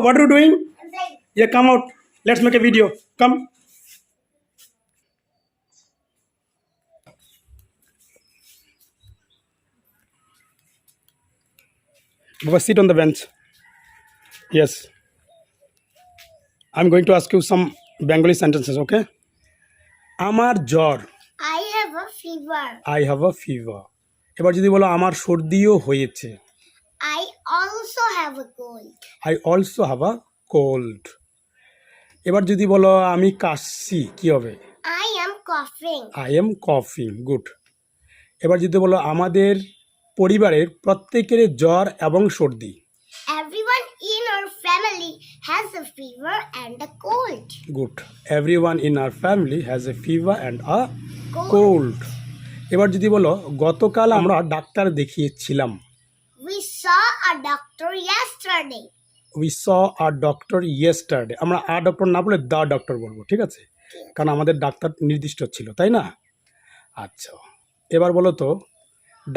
What are you doing? Yeah, come out. Let's make a video. Come. Baba, sit on the bench. Yes. I'm going to ask you some Bengali sentences, okay? আমার জ্বর। I have a fever. I have a fever. এবার যদি বলো আমার সর্দিও হয়েছে। I also have a cold. I also have a cold. এবার যদি বলো আমি কাশছি কি হবে? I am coughing. I am coughing. Good. এবার যদি বলো আমাদের পরিবারের প্রত্যেকের জ্বর এবং সর্দি। Everyone in our family has a fever and a cold. Good. Everyone in our family has a fever and a cold. এবার যদি বলো গতকাল আমরা ডাক্তার দেখিয়েছিলাম। We saw a doctor yesterday. We saw a doctor yesterday. আমরা a doctor না বলে the doctor বলবো, ঠিক আছে? কারণ আমাদের ডাক্তার নির্দিষ্ট ছিল, তাই না? আচ্ছা, এবার বলো তো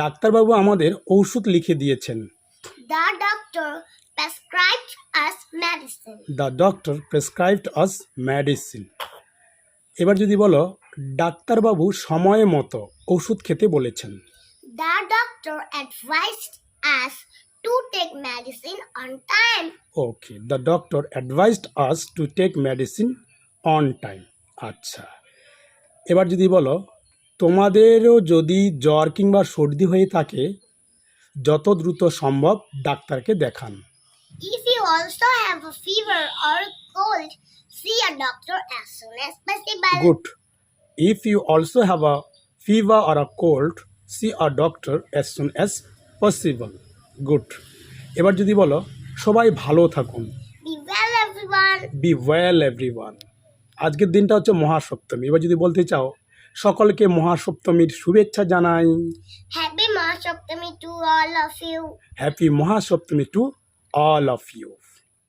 ডাক্তারবাবু আমাদের ঔষধ লিখে দিয়েছেন। The doctor prescribed us medicine. The doctor prescribed us medicine. এবার যদি বলো ডাক্তারবাবু সময় মতো ওষুধ খেতে বলেছেন। The doctor advised us to take medicine on time. Okay, the doctor advised us to take medicine on time. আচ্ছা, এবার যদি বলো তোমাদেরও যদি জ্বর কিংবা সর্দি হয়ে থাকে যত দ্রুত সম্ভব ডাক্তারকে দেখান। If you also have a fever or a cold, see a doctor as soon as possible. Good. If you also have a fever or a cold, see a doctor as soon as possible. Good. এবার যদি বলো সবাই ভালো থাকুন। Be well, everyone. Be well, everyone. আজকের দিনটা হচ্ছে মহাসপ্তমী। এবার যদি বলতে চাও সকলকে মহাসপ্তমীর শুভেচ্ছা জানাই। Happy Mahasaptami to all of you. Happy Mahasaptami to all of you.